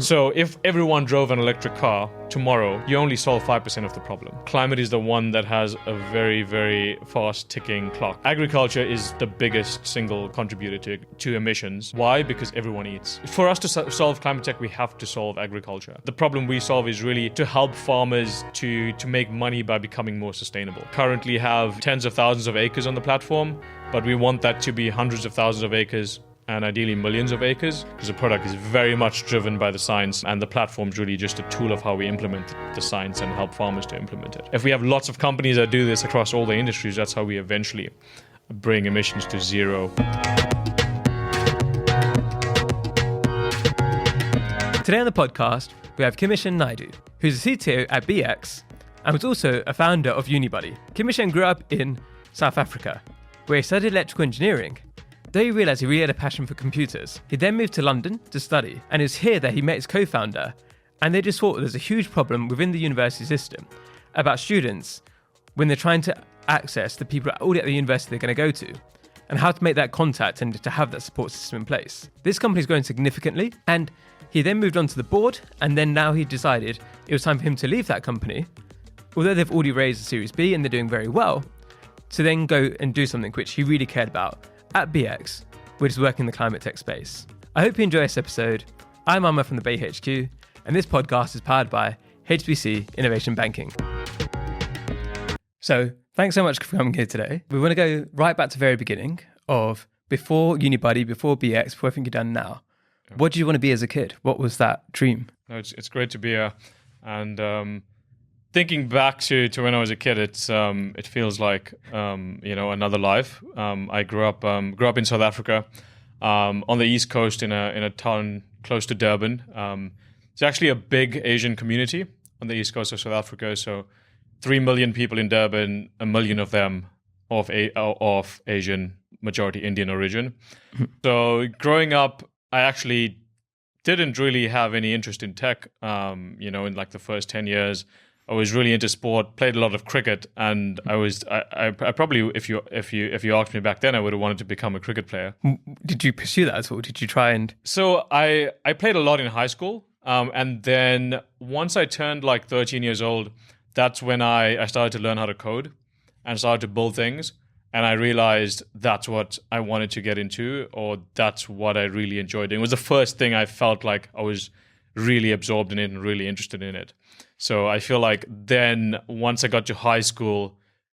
So if everyone drove an electric car tomorrow, you only solve 5% of the problem. Climate is the one that has a very, very fast ticking clock. Agriculture is the biggest single contributor to emissions. Why? Because everyone eats. For us to solve climate tech, we have to solve agriculture. The problem we solve is really to help farmers to make money by becoming more sustainable. Currently have tens of thousands of acres on the platform, but we want that to be hundreds of thousands of acres and ideally millions of acres, because the product is very much driven by the science, and the platform's really just a tool of how we implement the science and help farmers to implement it. If we have lots of companies that do this across all the industries, that's how we eventually bring emissions to zero. Today on the podcast, we have Kimeshan Naidoo, who's a CTO at BX and was also a founder of Unibuddy. Kimishin grew up in South Africa, where he studied electrical engineering. Though he realised he really had a passion for computers, he then moved to London to study, and it was here that he met his co-founder, and they just thought there's a huge problem within the university system about students when they're trying to access the people already at the university they're going to go to, and how to make that contact and to have that support system in place. This company's grown significantly, and he then moved on to the board, and then now he decided it was time for him to leave that company, although they've already raised a Series B and they're doing very well, to then go and do something which he really cared about at BX, which is working in the climate tech space. I hope you enjoy this episode. I'm Amma from the Bay HQ, and this podcast is powered by HSBC Innovation Banking. So, thanks so much for coming here today. We want to go right back to the very beginning of before Unibuddy, before BX, before everything you've done now. What did you want to be as a kid? What was that dream? No, it's great to be here, and thinking back to when I was a kid, it feels like another life. I grew up in South Africa, on the East Coast in a town close to Durban. It's actually a big Asian community on the East Coast of South Africa. So 3 million people in Durban, 1 million of them of Asian, majority Indian origin. So growing up, I actually didn't really have any interest in tech. In like the first 10 years. I was really into sport, played a lot of cricket, and I probably, if you asked me back then, I would have wanted to become a cricket player. Did you pursue that at all? Did you try and? So I played a lot in high school, and then once I turned like 13 years old, that's when I started to learn how to code and started to build things, and I realized that's what I wanted to get into, or that's what I really enjoyed doing. It was the first thing I felt like I was really absorbed in it and really interested in it. So I feel like then once I got to high school,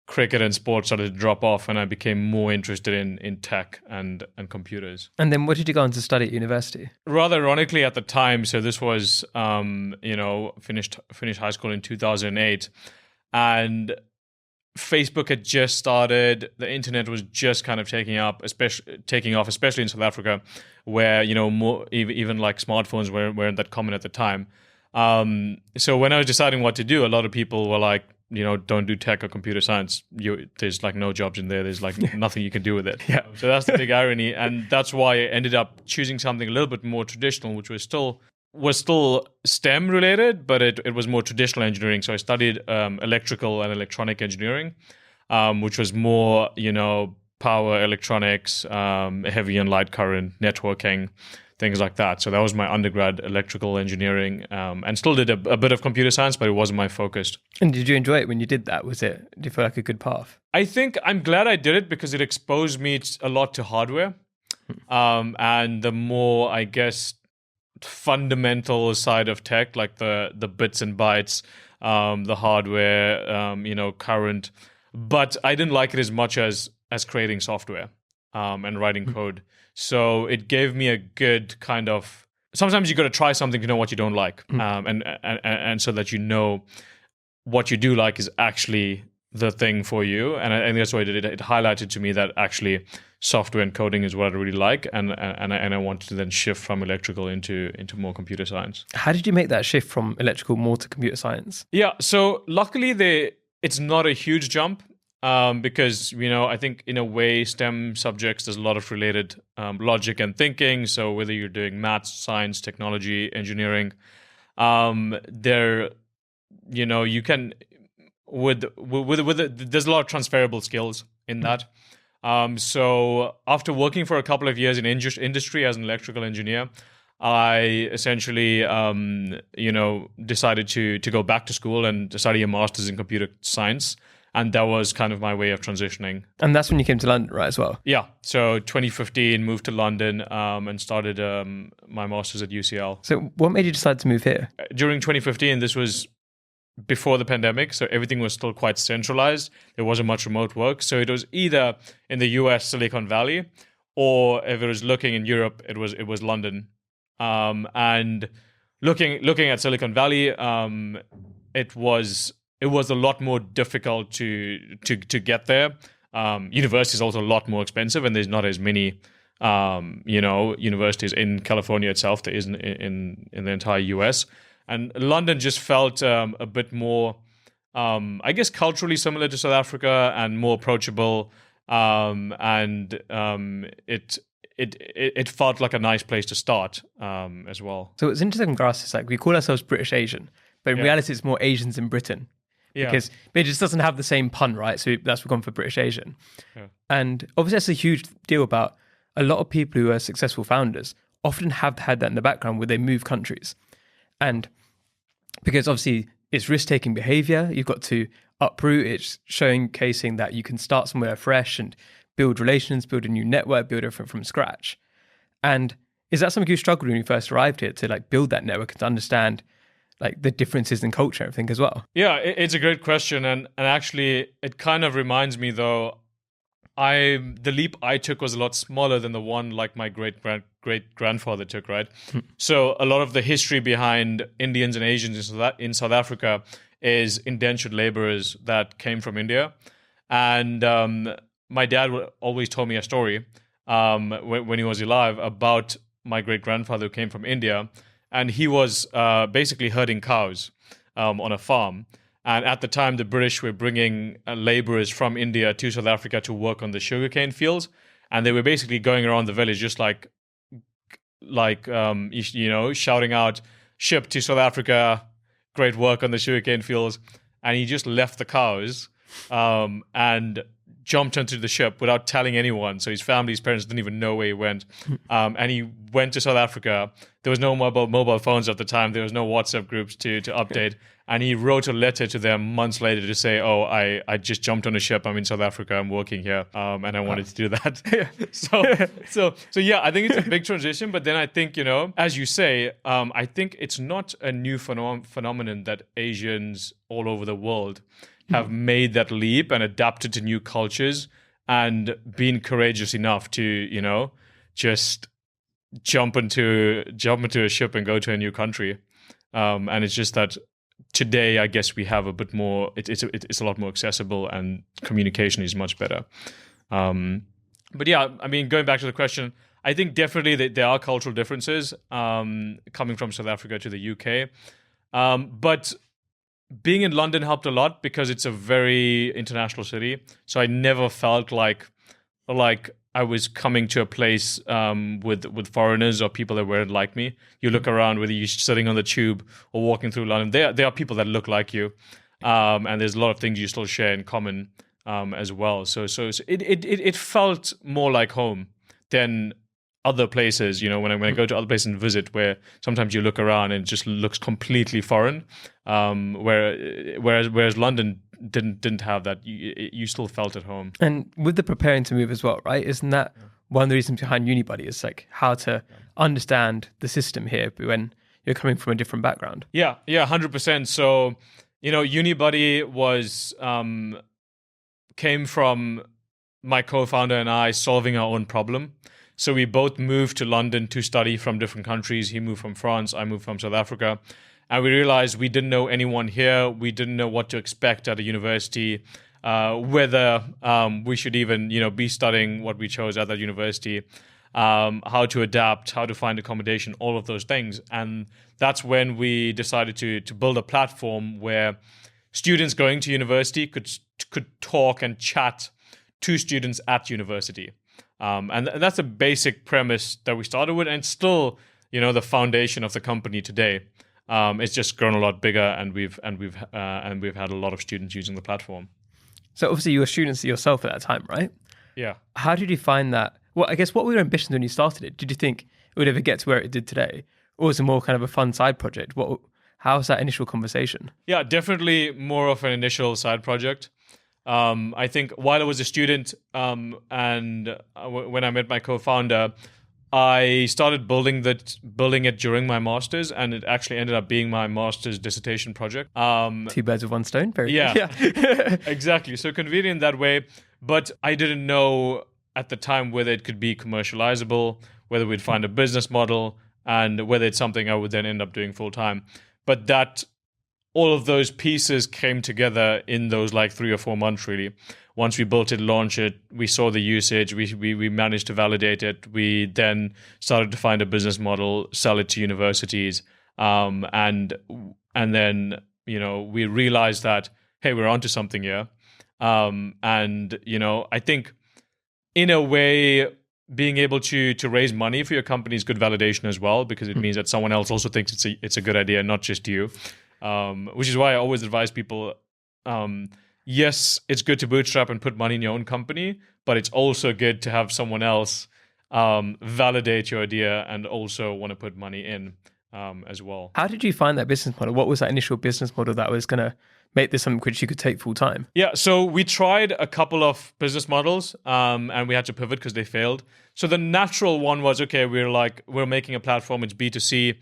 cricket and sports started to drop off, and I became more interested in tech and computers. And then what did you go on to study at university? Rather ironically at the time, so this was, finished high school in 2008, and Facebook had just started. The internet was just kind of taking off, especially in South Africa, where more even like smartphones weren't that common at the time. So when I was deciding what to do, a lot of people were like, don't do tech or computer science. There's like no jobs in there. There's like nothing you can do with it. Yeah. So that's the big irony, and that's why I ended up choosing something a little bit more traditional, which was still STEM related, but it was more traditional engineering. So I studied electrical and electronic engineering, which was more, power, electronics, heavy and light current, networking, things like that. So that was my undergrad electrical engineering, and still did a bit of computer science, but it wasn't my focus. And did you enjoy it when you did that? Do you feel like a good path? I think I'm glad I did it because it exposed me a lot to hardware, and the more, I guess, fundamental side of tech, like the bits and bytes, the hardware, current. But I didn't like it as much as creating software and writing code. So it gave me a good kind of. Sometimes you got to try something to know what you don't like, and so that what you do like is actually the thing for you. And I think that's why it highlighted to me that actually software and coding is what I really like, and I wanted to then shift from electrical into more computer science. How did you make that shift from electrical more to computer science? Yeah, so luckily it's not a huge jump, because I think in a way STEM subjects, there's a lot of related logic and thinking. So whether you're doing maths, science, technology, engineering, you can there's a lot of transferable skills in that. So after working for a couple of years in industry as an electrical engineer, I essentially, decided to go back to school and study a master's in computer science. And that was kind of my way of transitioning. And that's when you came to London, right, as well? Yeah. So 2015, moved to London and started my master's at UCL. So what made you decide to move here? During 2015, this was before the pandemic, so everything was still quite centralized. There wasn't much remote work. So it was either in the US, Silicon Valley, or if it was looking in Europe, it was London. And looking at Silicon Valley, it was a lot more difficult to get there. University is also a lot more expensive, and there's not as many universities in California itself there is in the entire US. And London just felt a bit more, I guess, culturally similar to South Africa and more approachable. It felt like a nice place to start as well. So it's interesting for us. It's like we call ourselves British Asian, but in reality, it's more Asians in Britain. Yeah. Because it just doesn't have the same pun, right? So that's what we've gone for British Asian. Yeah. And obviously, that's a huge deal about a lot of people who are successful founders often have had that in the background where they move countries. And because obviously it's risk-taking behavior, you've got to uproot. It's showcasing that you can start somewhere fresh and build relations, build a new network, build everything from scratch. And is that something you struggled when you first arrived here to like build that network and to understand like the differences in culture and everything as well? Yeah, it's a great question. And actually it kind of reminds me though, the leap I took was a lot smaller than the one like my great grandfather took, right? So a lot of the history behind Indians and Asians in South Africa is indentured laborers that came from India. And my dad always told me a story when he was alive about my great grandfather who came from India. And he was basically herding cows on a farm. And at the time, the British were bringing laborers from India to South Africa to work on the sugarcane fields. And they were basically going around the village just like shouting out, "Ship to South Africa, great work on the sugarcane fields." And he just left the cows and jumped onto the ship without telling anyone. So his parents didn't even know where he went. And he went to South Africa. There was no mobile phones at the time. There was no WhatsApp groups to update. And he wrote a letter to them months later to say, "Oh, I just jumped on a ship. I'm in South Africa. I'm working here. And I wanted to do that." So yeah, I think it's a big transition. But then I think, as you say, I think it's not a new phenomenon that Asians all over the world have made that leap and adapted to new cultures and been courageous enough to, just jump into a ship and go to a new country. And it's just that today, I guess we have a bit more. It's a lot more accessible, and communication is much better. But yeah, I mean, going back to the question, I think definitely that there are cultural differences coming from South Africa to the UK, but being in London helped a lot because it's a very international city. So I never felt like I was coming to a place with foreigners or people that weren't like me. You look around, whether you're sitting on the tube or walking through London, there are people that look like you, and there's a lot of things you still share in common as well. So it felt more like home than other places. When I go to other places and visit, where sometimes you look around and it just looks completely foreign, whereas London didn't have that. You still felt at home. And with the preparing to move as well, right? Isn't that one of the reasons behind Unibuddy is like how to understand the system here when you're coming from a different background? Yeah, 100%. So, Unibuddy was came from my co-founder and I solving our own problem. So we both moved to London to study from different countries. He moved from France, I moved from South Africa. And we realized we didn't know anyone here. We didn't know what to expect at a university, whether we should even, be studying what we chose at that university, how to adapt, how to find accommodation, all of those things. And that's when we decided to build a platform where students going to university could talk and chat to students at university. And that's a basic premise that we started with, and still, the foundation of the company today. It's just grown a lot bigger, and we've had a lot of students using the platform. So obviously you were students yourself at that time, right? Yeah. How did you find that? Well, I guess what were your ambitions when you started it? Did you think, would ever get to where it did today? Or was it more kind of a fun side project? How was that initial conversation? Yeah, definitely more of an initial side project. I think while I was a student when I met my co-founder, I started building it during my master's, and it actually ended up being my master's dissertation project. Two birds with one stone. Very yeah, good. exactly. So convenient that way, but I didn't know at the time whether it could be commercializable, whether we'd find a business model, and whether it's something I would then end up doing full time. But all of those pieces came together in those like 3 or 4 months, really. Once we built it, launched it, we saw the usage, we managed to validate it. We then started to find a business model, sell it to universities, and then we realized that, hey, we're onto something here. I think in a way, being able to raise money for your company is good validation as well, because it means that someone else also thinks it's a good idea, not just you. Which is why I always advise people, yes, it's good to bootstrap and put money in your own company, but it's also good to have someone else validate your idea and also want to put money in as well. How did you find that business model? What was that initial business model that was going to make this something which you could take full time? Yeah, so we tried a couple of business models and we had to pivot because they failed. So the natural one was, okay, we're making a platform, it's B2C.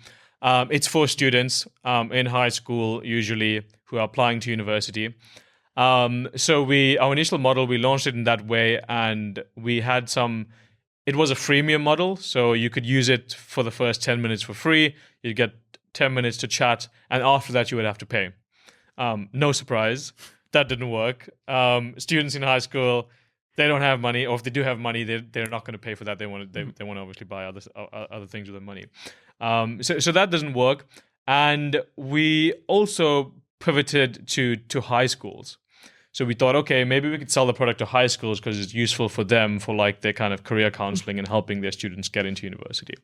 It's for students in high school, usually, who are applying to university. So our initial model, we launched it in that way, and we had it was a freemium model, so you could use it for the first 10 minutes for free. You'd get 10 minutes to chat, and after that, you would have to pay. No surprise, that didn't work. Students in high school, they don't have money, or if they do have money, they're not going to pay for that. They want to obviously buy other things with the money. So that doesn't work. And we also pivoted to high schools. So we thought, okay, maybe we could sell the product to high schools because it's useful for them for like their kind of career counseling and helping their students get into university.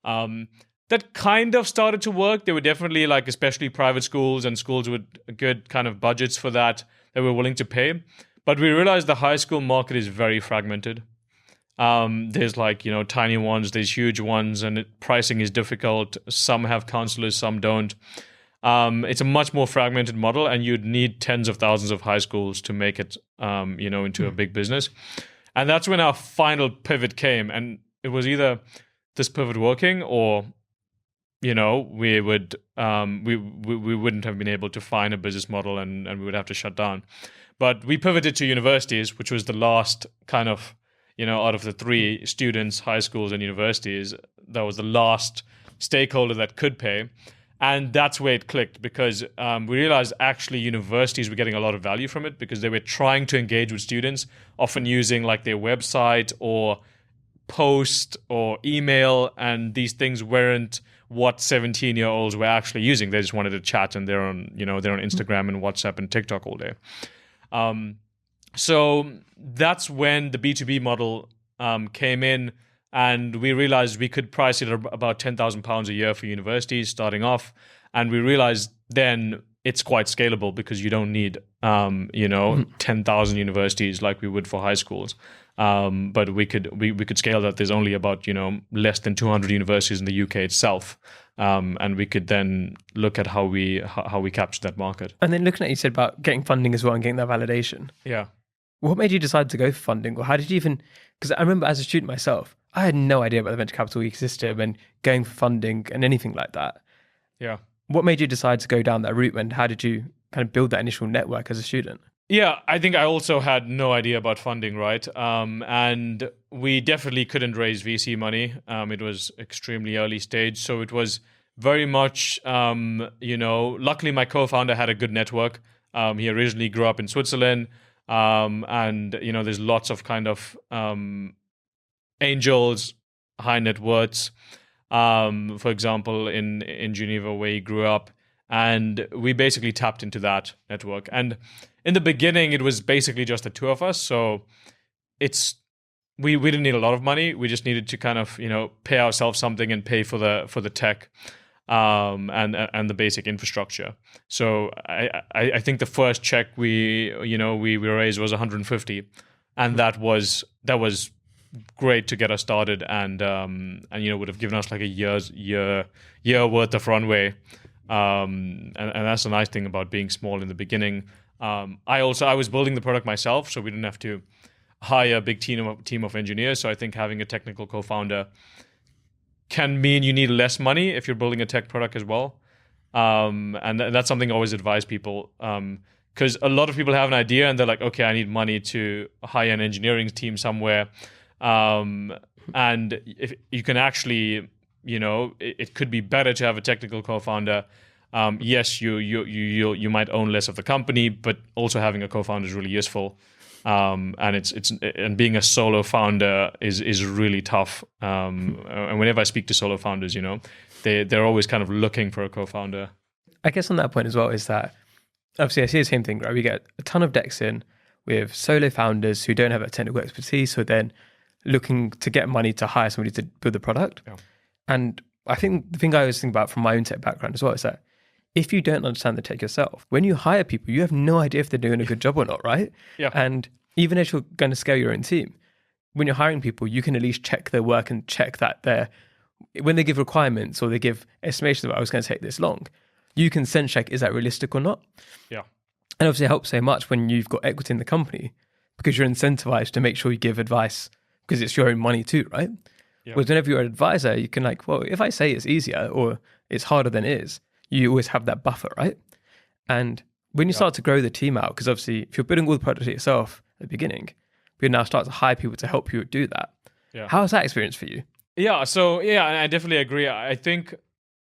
That kind of started to work. There were definitely like especially private schools and schools with good kind of budgets for that were willing to pay. But we realized the high school market is very fragmented. There's like, tiny ones, there's huge ones, and pricing is difficult. Some have counselors, some don't. It's a much more fragmented model, and you'd need tens of thousands of high schools to make it, into a big business. And that's when our final pivot came, and it was either this pivot working or, we wouldn't have been able to find a business model, and we would have to shut down. But we pivoted to universities, which was the last kind of, out of the 3 students, high schools and universities, that was the last stakeholder that could pay. And that's where it clicked, because we realized actually universities were getting a lot of value from it because they were trying to engage with students, often using like their website or post or email, and these things weren't what 17-year-olds were actually using. They just wanted to chat, and they're on Instagram and WhatsApp and TikTok all day. So that's when the B2B model came in, and we realized we could price it at about £10,000 a year for universities starting off. And we realized then it's quite scalable because you don't need, 10,000 universities like we would for high schools. But we could scale that. There's only about, less than 200 universities in the UK itself. And we could then look at how we capture that market. And then looking at, you said about getting funding as well and getting that validation. Yeah. What made you decide to go for funding? Or how did you even, because I remember as a student myself, I had no idea about the venture capital ecosystem and going for funding and anything like that. Yeah. What made you decide to go down that route, and how did you kind of build that initial network as a student? Yeah, I think I also had no idea about funding, right? And we definitely couldn't raise VC money. It was extremely early stage. So it was very much, luckily my co-founder had a good network. He originally grew up in Switzerland. And, there's lots of kind of angels, high net worths, for example, in Geneva where he grew up. And we basically tapped into that network. And in the beginning, it was basically just the 2 of us. So we didn't need a lot of money. We just needed to kind of, pay ourselves something and pay for the tech and the basic infrastructure. So I think the first check we raised was 150, and that was great to get us started, and would have given us like a year worth of runway. And that's the nice thing about being small in the beginning. I was building the product myself, so we didn't have to hire a big team of engineers. So I think having a technical co-founder can mean you need less money if you're building a tech product as well. And that's something I always advise people. Because a lot of people have an idea and they're like, okay, I need money to hire an engineering team somewhere. And if you can actually, it could be better to have a technical co-founder. Yes, you might own less of the company, but also having a co-founder is really useful. And being a solo founder is really tough. And whenever I speak to solo founders, they're always kind of looking for a co-founder. I guess on that point as well is that obviously I see the same thing, right? We get a ton of decks in with solo founders who don't have that technical expertise, who are then looking to get money to hire somebody to build the product. Yeah. And I think the thing I always think about from my own tech background as well is that if you don't understand the tech yourself, when you hire people, you have no idea if they're doing a good job or not, right? Yeah. And even if you're going to scale your own team, when you're hiring people, you can at least check their work and check that when they give requirements or they give estimations about, I was going to take this long, you can sense check, is that realistic or not? Yeah. And obviously it helps so much when you've got equity in the company because you're incentivized to make sure you give advice because it's your own money too, right? Yeah. Whereas whenever you're an advisor, you can if I say it's easier or it's harder than it is, you always have that buffer, right? And when you start to grow the team out, because obviously if you're building all the product yourself at the beginning, you now start to hire people to help you do that. Yeah. How was that experience for you? Yeah, so I definitely agree. I think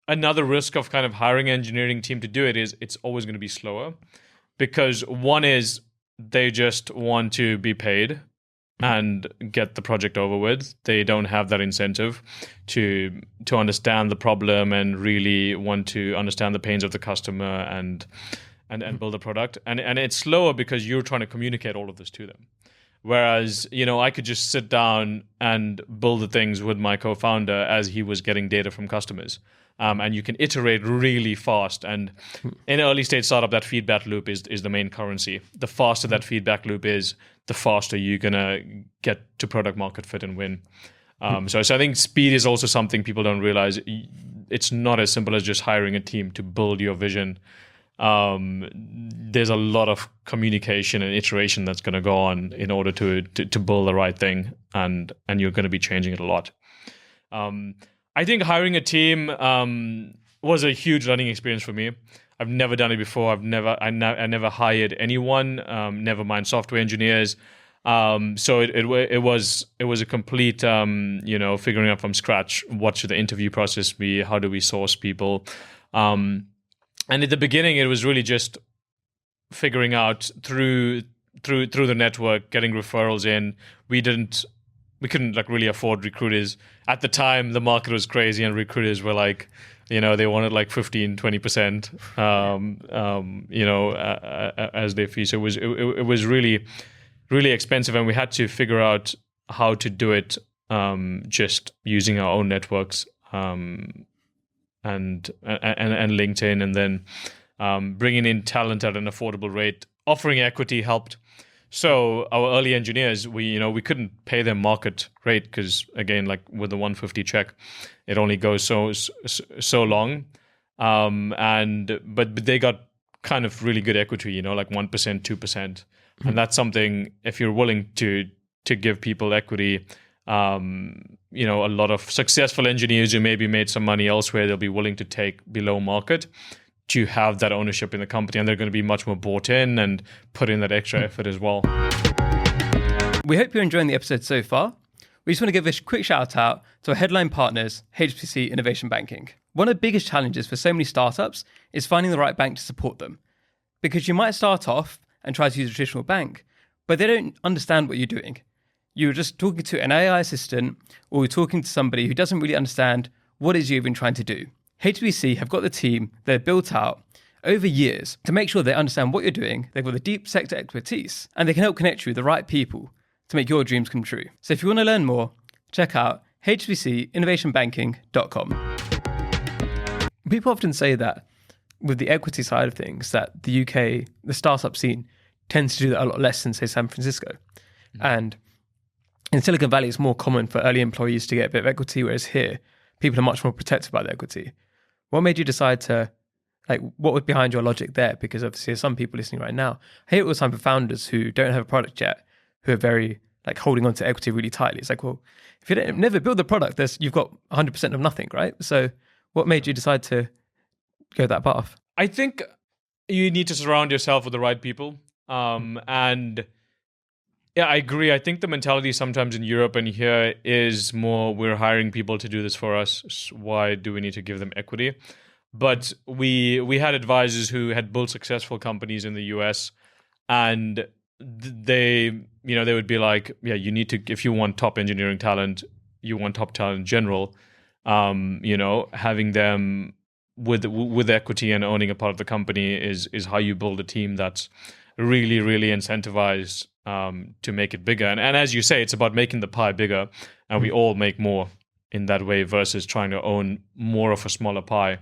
another risk of kind of hiring an engineering team to do it is it's always going to be slower because one is they just want to be paid and get the project over with. They don't have that incentive to understand the problem and really want to understand the pains of the customer and build a product. And it's slower because you're trying to communicate all of this to them. Whereas, I could just sit down and build the things with my co-founder as he was getting data from customers. And you can iterate really fast. And in an early stage startup, that feedback loop is the main currency. The faster that feedback loop is, the faster you're going to get to product market fit and win. So I think speed is also something people don't realize. It's not as simple as just hiring a team to build your vision. There's a lot of communication and iteration that's going to go on in order to build the right thing. And you're going to be changing it a lot. I think hiring a team was a huge learning experience for me. I've never done it before. I never hired anyone, never mind software engineers. So it was a complete figuring out from scratch what should the interview process be, how do we source people, and at the beginning it was really just figuring out through the network, getting referrals in. We couldn't really afford recruiters. At the time, the market was crazy and recruiters were like, they wanted like 15-20%, as their fee. So it was really, really expensive, and we had to figure out how to do it just using our own networks and LinkedIn, and then bringing in talent at an affordable rate. Offering equity helped. So our early engineers, we couldn't pay them market rate because, again, like with the 150 check, it only goes so long. But they got kind of really good equity, like 1%, 2%. And that's something, if you're willing to give people equity, a lot of successful engineers who maybe made some money elsewhere, they'll be willing to take below market to have that ownership in the company, and they're going to be much more bought in and put in that extra effort as well. We hope you're enjoying the episode so far. We just want to give a quick shout out to our headline partners, HSBC Innovation Banking. One of the biggest challenges for so many startups is finding the right bank to support them. Because you might start off and try to use a traditional bank, but they don't understand what you're doing. You're just talking to an AI assistant, or you're talking to somebody who doesn't really understand what it is you've been trying to do. HSBC have got the team they've built out over years to make sure they understand what you're doing. They've got the deep sector expertise, and they can help connect you with the right people to make your dreams come true. So if you want to learn more, check out hsbcinnovationbanking.com. People often say that with the equity side of things, that the UK, the startup scene, tends to do that a lot less than, say, San Francisco. And in Silicon Valley, it's more common for early employees to get a bit of equity, whereas here, people are much more protective about their equity. What made you decide to, what was behind your logic there? Because obviously, there's some people listening right now. I hear all the time for founders who don't have a product yet, who are very holding on to equity really tightly. It's like, well, if you never build the product, you've got 100% of nothing, right? So what made you decide to go that path? I think you need to surround yourself with the right people. And yeah, I agree. I think the mentality sometimes in Europe and here is more, we're hiring people to do this for us. Why do we need to give them equity? But we had advisors who had built successful companies in the US, and they would be like, yeah, you need to, if you want top engineering talent, you want top talent in general, having them with equity and owning a part of the company is how you build a team that's really, really incentivized to make it bigger. And as you say, it's about making the pie bigger, and we all make more in that way versus trying to own more of a smaller pie.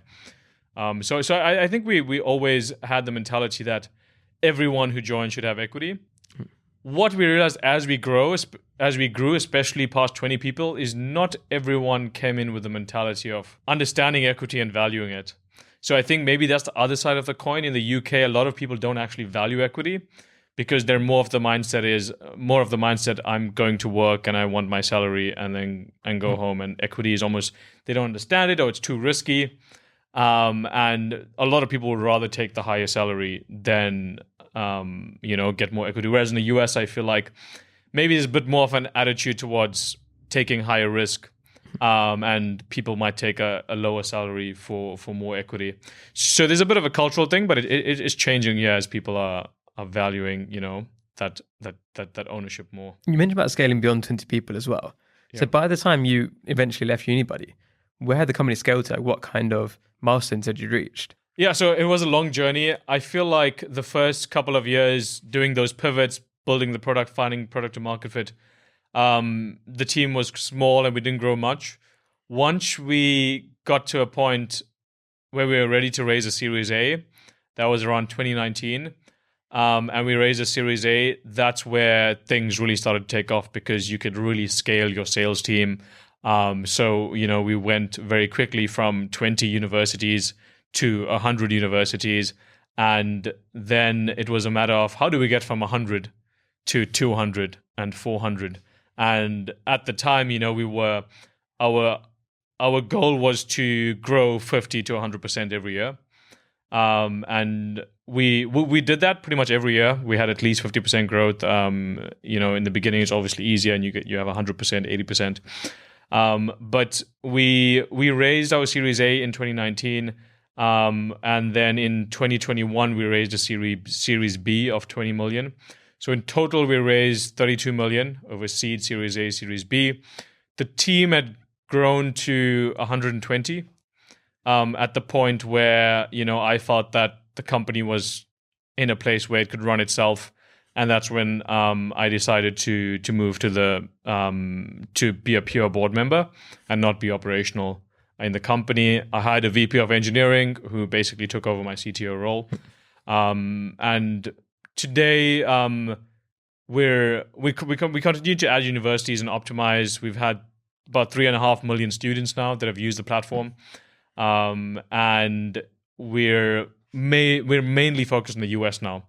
So I think we always had the mentality that everyone who joins should have equity. What we realized as we grew, especially past 20 people, is not everyone came in with the mentality of understanding equity and valuing it. So I think maybe that's the other side of the coin. In the UK, a lot of people don't actually value equity because they're more of the mindset, I'm going to work and I want my salary and go home. And equity is almost, they don't understand it, or it's too risky. And a lot of people would rather take the higher salary than get more equity. Whereas in the US, I feel like maybe there's a bit more of an attitude towards taking higher risk, and people might take a lower salary for more equity. So there's a bit of a cultural thing, but it is changing, as people are valuing, that ownership more. You mentioned about scaling beyond 20 people as well. Yeah. So by the time you eventually left Unibuddy, where had the company scaled to? What kind of milestones had you reached? Yeah, so it was a long journey. I feel like the first couple of years doing those pivots, building the product, finding product to market fit, the team was small and we didn't grow much. Once we got to a point where we were ready to raise a Series A, that was around 2019, and we raised a Series A, that's where things really started to take off because you could really scale your sales team. So we went very quickly from 20 universities to 100 universities, and then it was a matter of how do we get from 100 to 200 and 400. And at the time, we were our goal was to grow 50 to 100% every year, and we did that pretty much every year. We had at least 50% growth. In the beginning, it's obviously easier, and you have 100%, 80%. But we raised our Series A in 2019. And then in 2021, we raised a Series B of 20 million. So in total, we raised 32 million over seed, Series A, Series B. The team had grown to 120 at the point where, I felt that the company was in a place where it could run itself. And that's when I decided to move to be a pure board member and not be operational in the company. I hired a VP of engineering who basically took over my CTO role. And today we continue to add universities and optimize. We've had about 3.5 million students now that have used the platform. And we're mainly focused on the US now,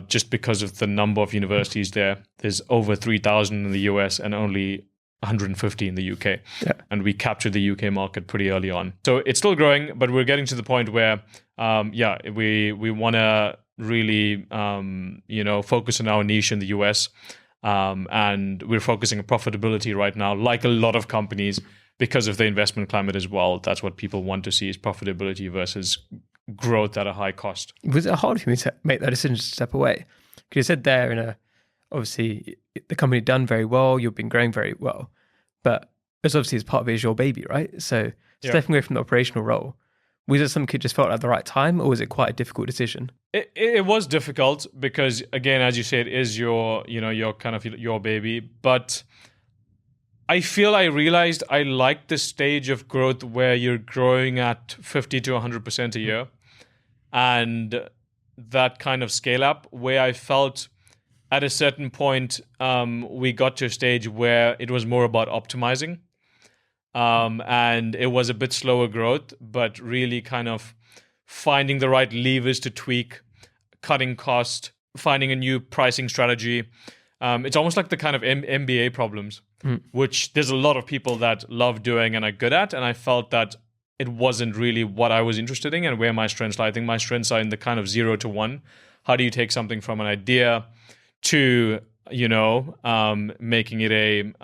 just because of the number of universities there. There's over 3,000 in the US and only 150 in the UK. Yeah. And we captured the UK market pretty early on. So it's still growing, but we're getting to the point where, we want to really, focus on our niche in the US. And we're focusing on profitability right now, like a lot of companies, because of the investment climate as well. That's what people want to see, is profitability versus growth at a high cost. Was it hard for me to make that decision to step away? Because you said there obviously the company done very well, you've been growing very well, but it's obviously as part of it is your baby, right? So stepping away from the operational role, was it something that just felt like the right time, or was it quite a difficult decision? It was difficult because, again, as you said, it is your kind of your baby. But I feel I realized I like the stage of growth where you're growing at 50 to 100% a year, and that kind of scale up where I felt at a certain point, we got to a stage where it was more about optimizing. And it was a bit slower growth, but really kind of finding the right levers to tweak, cutting cost, finding a new pricing strategy. It's almost like the kind of MBA problems, which there's a lot of people that love doing and are good at. And I felt that it wasn't really what I was interested in and where my strengths lie. I think my strengths are in the kind of 0 to 1. How do you take something from an idea to, making it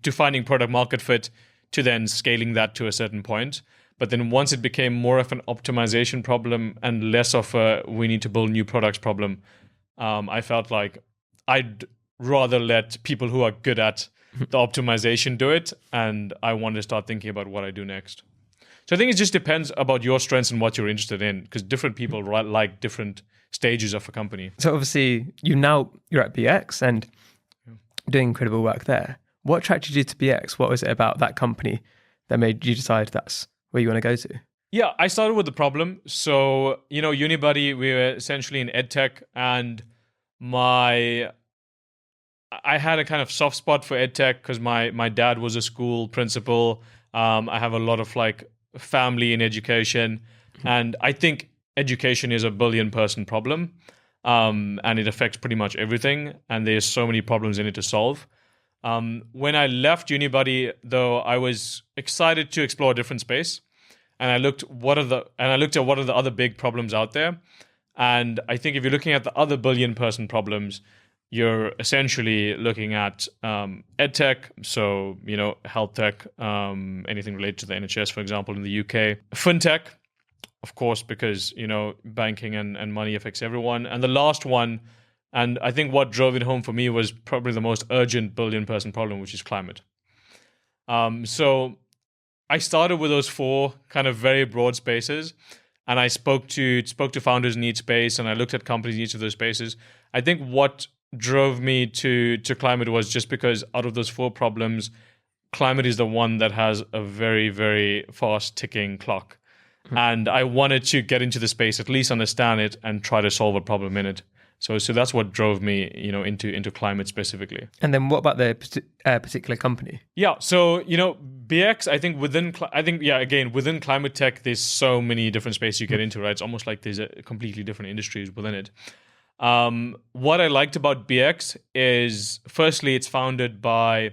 to finding product market fit, to then scaling that to a certain point. But then once it became more of an optimization problem and less of a we need to build new products problem, I felt like I'd rather let people who are good at the optimization do it, and I wanted to start thinking about what I do next. So I think it just depends about your strengths and what you're interested in, because different people like different stages of a company. So obviously you're at BX and doing incredible work there. What attracted you to BX? What was it about that company that made you decide that's where you want to go to? Yeah, I started with the problem. So, Unibuddy, we were essentially in edtech, and I had a kind of soft spot for edtech because my dad was a school principal. I have a lot of family in education, and I think education is a billion-person problem, and it affects pretty much everything, and there's so many problems in it to solve. When I left Unibuddy, though, I was excited to explore a different space, and I looked at what are the other big problems out there. And I think if you're looking at the other billion-person problems, you're essentially looking at edtech, so health tech, anything related to the NHS, for example, in the UK, fintech, of course, because banking and money affects everyone, and the last one. And I think what drove it home for me was probably the most urgent billion-person problem, which is climate. So I started with those 4 kind of very broad spaces, and I spoke to founders in each space, and I looked at companies in each of those spaces. I think what drove me to climate was just because out of those 4 problems, climate is the one that has a very, very fast ticking clock. And I wanted to get into the space, at least understand it, and try to solve a problem in it. So that's what drove me, into climate specifically. And then what about the particular company? Yeah, so BX, I think within climate tech, there's so many different spaces you get into, right? It's almost like there's a completely different industries within it. What I liked about BX is, firstly, it's founded by,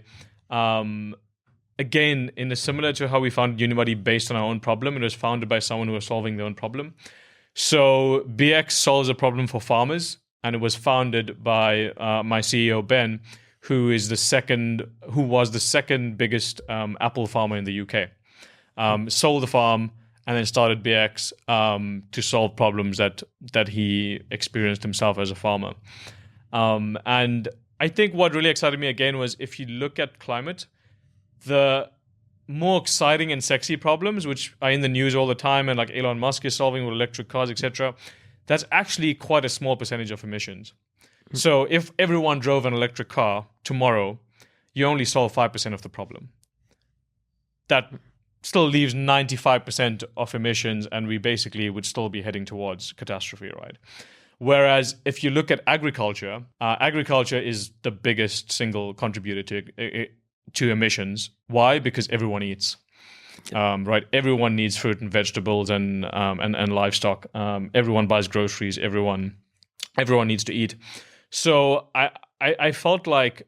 again, similar to how we founded Unibuddy based on our own problem. It was founded by someone who was solving their own problem. So BX solves a problem for farmers. And it was founded by my CEO, Ben, who was the second biggest apple farmer in the UK. Sold the farm and then started BX to solve problems that he experienced himself as a farmer. And I think what really excited me again was, if you look at climate, the more exciting and sexy problems, which are in the news all the time and like Elon Musk is solving with electric cars, etc., that's actually quite a small percentage of emissions. So if everyone drove an electric car tomorrow, you only solve 5% of the problem. That still leaves 95% of emissions, and we basically would still be heading towards catastrophe, right? Whereas if you look at agriculture, agriculture is the biggest single contributor to emissions. Why? Because everyone eats. Right, everyone needs fruit and vegetables and livestock. Everyone buys groceries. Everyone needs to eat. So I felt like,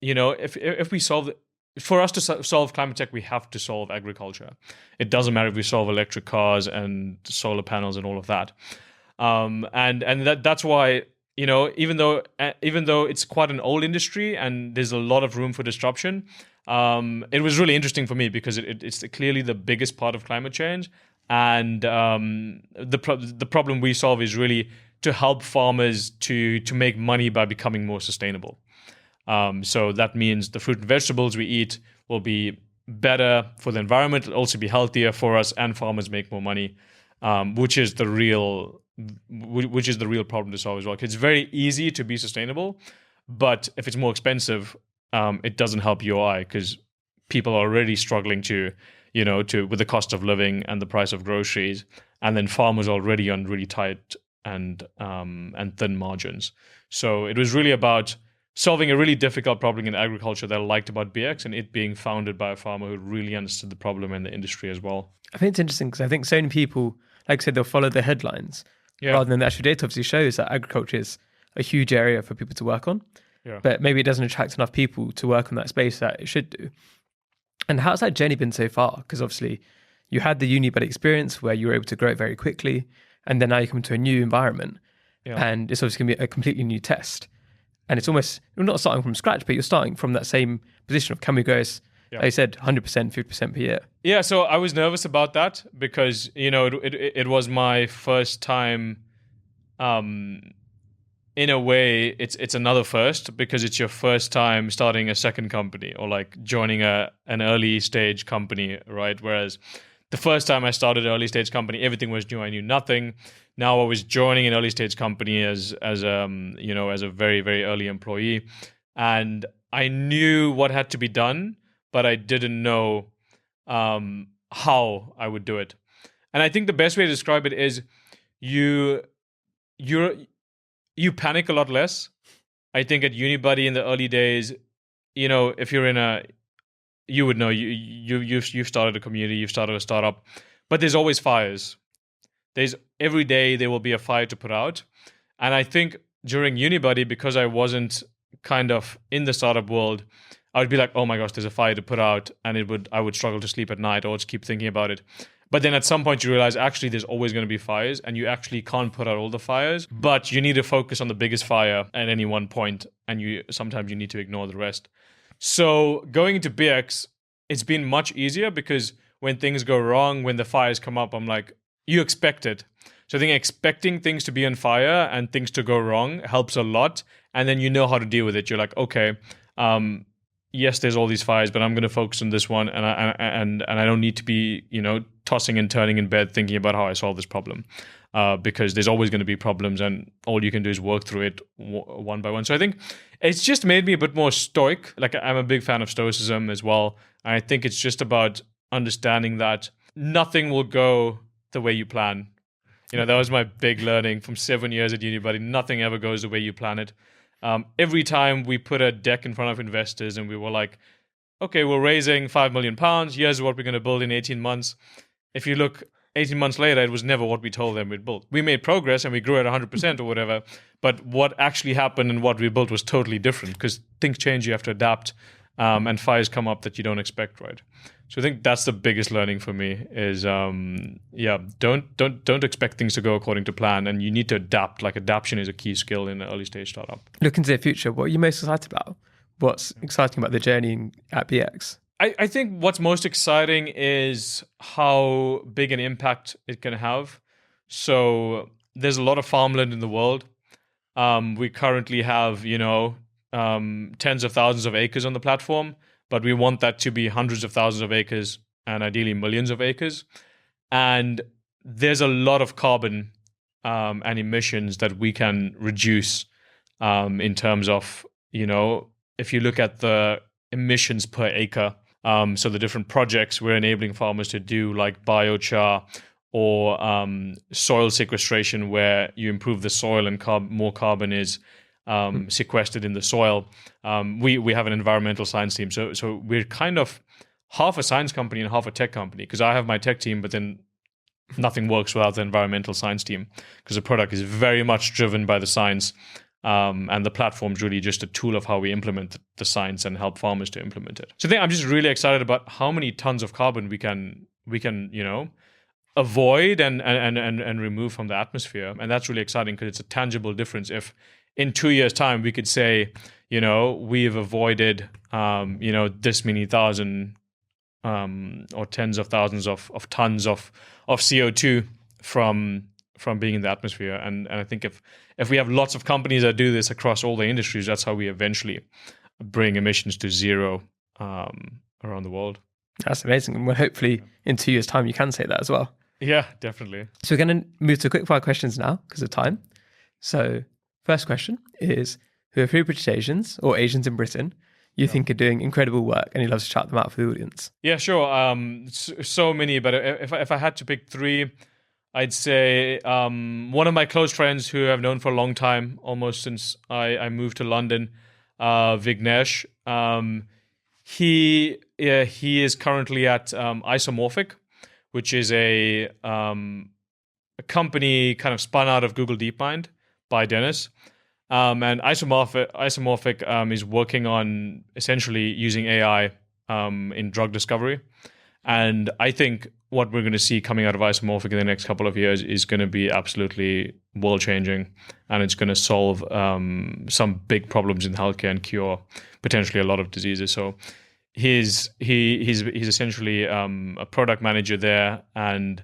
if we for us to solve climate tech, we have to solve agriculture. It doesn't matter if we solve electric cars and solar panels and all of that. And that's why, even though it's quite an old industry and there's a lot of room for disruption. It was really interesting for me because it's clearly the biggest part of climate change, and the problem we solve is really to help farmers to make money by becoming more sustainable. So that means the fruit and vegetables we eat will be better for the environment, it'll also be healthier for us, and farmers make more money, which is the real problem to solve as well. It's very easy to be sustainable, but if it's more expensive, it doesn't help UI because people are already struggling with the cost of living and the price of groceries, and then farmers already on really tight thin margins. So it was really about solving a really difficult problem in agriculture that I liked about BX, and it being founded by a farmer who really understood the problem in the industry as well. I think it's interesting because I think so many people, like I said, they'll follow the headlines Yeah. rather than the actual data. Obviously shows that agriculture is a huge area for people to work on, Yeah. but maybe it doesn't attract enough people to work on that space that it should do. And how's that journey been so far? Because obviously you had the Unibuddy experience where you were able to grow it very quickly, and then now you come to a new environment, and it's obviously going to be a completely new test. And it's almost, you're not starting from scratch, but you're starting from that same position of, can we grow, like I said, 100%, 50% per year? Yeah, so I was nervous about that because, it was my first time, in a way, it's another first because it's your first time starting a second company or like joining an early stage company, right? Whereas the first time I started an early stage company, everything was new. I knew nothing. Now I was joining an early stage company as a very, very early employee, and I knew what had to be done, but I didn't know how I would do it. And I think the best way to describe it is you panic a lot less. I think at Unibuddy in the early days, if you're you would know you've started a community, you've started a startup, but there's always fires. Every day there will be a fire to put out. And I think during Unibuddy, because I wasn't kind of in the startup world, I would be like, oh my gosh, there's a fire to put out, and I would struggle to sleep at night or just keep thinking about it. But then at some point you realize actually there's always going to be fires, and you actually can't put out all the fires, but you need to focus on the biggest fire at any one point, and sometimes you need to ignore the rest. So going into BX, it's been much easier because when things go wrong, when the fires come up, I'm like, you expect it. So I think expecting things to be on fire and things to go wrong helps a lot. And then you know how to deal with it. You're like, okay, yes, there's all these fires, but I'm going to focus on this one. And I don't need to be, tossing and turning in bed thinking about how I solve this problem. Because there's always going to be problems, and all you can do is work through it one by one. So I think it's just made me a bit more stoic. Like, I'm a big fan of stoicism as well. And I think it's just about understanding that nothing will go the way you plan. That was my big learning from 7 years at Unibuddy. Nothing ever goes the way you plan it. Every time we put a deck in front of investors and we were like, okay, we're raising £5 million. Here's what we're going to build in 18 months. If you look 18 months later, it was never what we told them we'd build. We made progress and we grew at 100% or whatever, but what actually happened and what we built was totally different because things change, you have to adapt, and fires come up that you don't expect, right? So I think that's the biggest learning for me is, don't expect things to go according to plan, and you need to adapt. Like, adaptation is a key skill in an early stage startup. Looking to the future, what are you most excited about? What's exciting about the journey at BX? I think what's most exciting is how big an impact it can have. So there's a lot of farmland in the world. We currently have, tens of thousands of acres on the platform, but we want that to be hundreds of thousands of acres and ideally millions of acres. And there's a lot of carbon and emissions that we can reduce in terms of, if you look at the emissions per acre, so the different projects we're enabling farmers to do, like biochar or soil sequestration, where you improve the soil and more carbon is sequestered in the soil. We have an environmental science team, so we're kind of half a science company and half a tech company, because I have my tech team, but then nothing works without the environmental science team, because the product is very much driven by the science. And the platform's really just a tool of how we implement the science and help farmers to implement it. So I think I'm just really excited about how many tons of carbon we can avoid and remove from the atmosphere. And that's really exciting because it's a tangible difference. If in 2 years' time we could say, we've avoided this many thousand or tens of thousands of tons of CO2 from being in the atmosphere. And I think if we have lots of companies that do this across all the industries, that's how we eventually bring emissions to zero around the world. That's amazing. And well, hopefully in 2 years' time, you can say that as well. Yeah, definitely. So we're going to move to quick fire questions now because of time. So first question is, who are 3 British Asians or Asians in Britain you think are doing incredible work and you'd love to shout them out for the audience? Yeah, sure. So many, but if I had to pick 3, I'd say one of my close friends who I've known for a long time, almost since I moved to London, Vignesh. He is currently at Isomorphic, which is a company kind of spun out of Google DeepMind by Dennis. And Isomorphic is working on essentially using AI in drug discovery. And I think what we're going to see coming out of Isomorphic in the next couple of years is going to be absolutely world-changing, and it's going to solve some big problems in healthcare and cure potentially a lot of diseases. So he's essentially a product manager there, and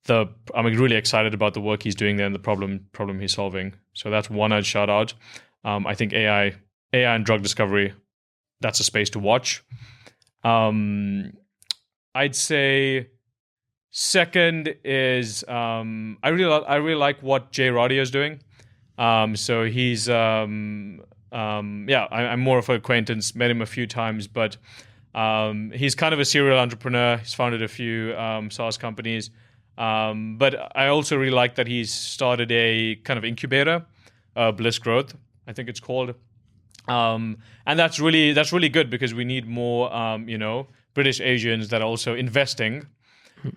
I'm really excited about the work he's doing there and the problem he's solving. So that's one I'd shout out. I think AI and drug discovery, that's a space to watch. I'd say second is I really like what Jay Roddy is doing. So he's I'm more of an acquaintance, met him a few times, but he's kind of a serial entrepreneur. He's founded a few SaaS companies. But I also really like that he's started a kind of incubator, Bliss Growth, I think it's called. And that's really good because we need more, British Asians that are also investing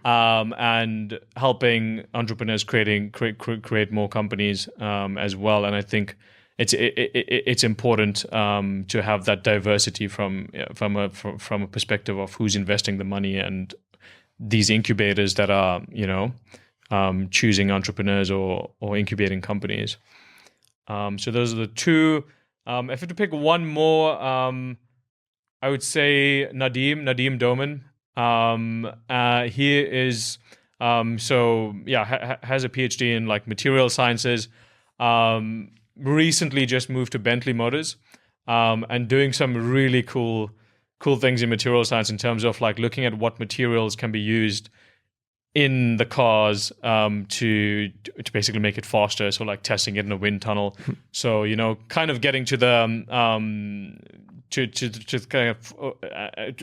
and helping entrepreneurs create more companies as well. And I think it's important to have that diversity from a perspective of who's investing the money and these incubators that are choosing entrepreneurs or incubating companies. So those are the two. If I had to pick one more, I would say Nadeem Doman. He is has a PhD in like material sciences. Recently just moved to Bentley Motors, and doing some really cool things in material science in terms of like looking at what materials can be used in the cars to basically make it faster. So like testing it in a wind tunnel. So kind of getting to the to kind of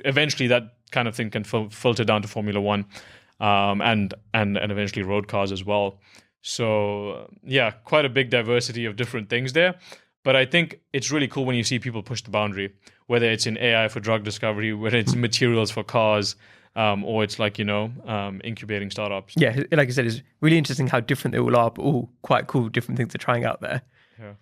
eventually that kind of thing can filter down to Formula One, and eventually road cars as well. So quite a big diversity of different things there. But I think it's really cool when you see people push the boundary, whether it's in AI for drug discovery, whether it's materials for cars, or it's like, incubating startups. Yeah, like I said, it's really interesting how different they all are, but all quite cool, different things they're trying out there. Yeah.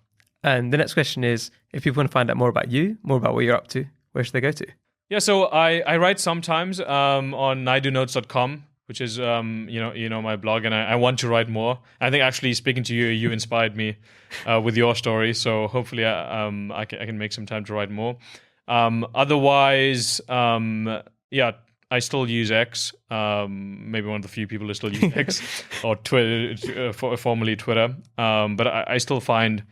And the next question is, if people want to find out more about you, more about what you're up to, where should they go to? Yeah, so I write sometimes on naidoonotes.com, which is my blog, and I want to write more. I think actually speaking to you inspired me with your story, so hopefully I can make some time to write more. Otherwise, I still use X. Maybe one of the few people who still use X or Twitter, formerly Twitter. But I still find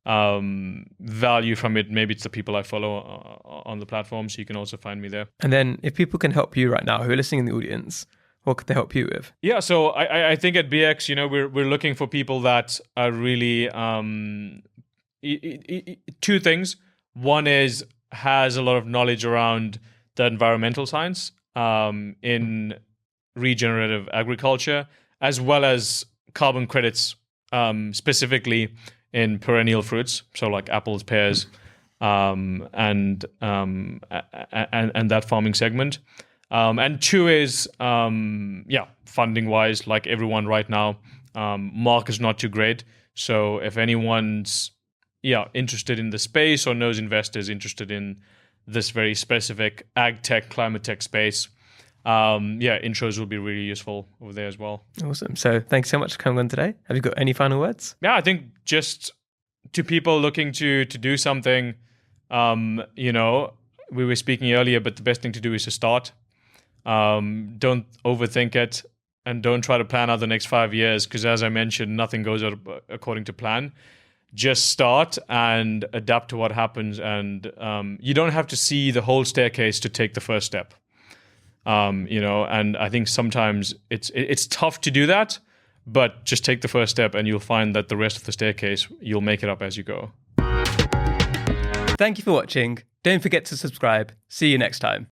value from it. Maybe it's the people I follow on the platform, so you can also find me there. And then if people can help you right now, who are listening in the audience, what could they help you with? Yeah, so I think at BX, we're looking for people that are really two things. One is has a lot of knowledge around the environmental science in regenerative agriculture, as well as carbon credits, specifically in perennial fruits, so like apples, pears, and that farming segment. And two is, funding wise, like everyone right now, market is not too great. So if anyone's interested in the space or knows investors interested in this very specific ag tech, climate tech space, intros will be really useful over there as well. Awesome. So thanks so much for coming on today. Have you got any final words? Yeah, I think just to people looking to do something, we were speaking earlier, but the best thing to do is to start. Don't overthink it, and don't try to plan out the next 5 years, because as I mentioned, nothing goes out according to plan. Just start and adapt to what happens, and you don't have to see the whole staircase to take the first step. And I think sometimes it's tough to do that, but just take the first step and you'll find that the rest of the staircase, you'll make it up as you go. Thank you for watching. Don't forget to subscribe. See you next time.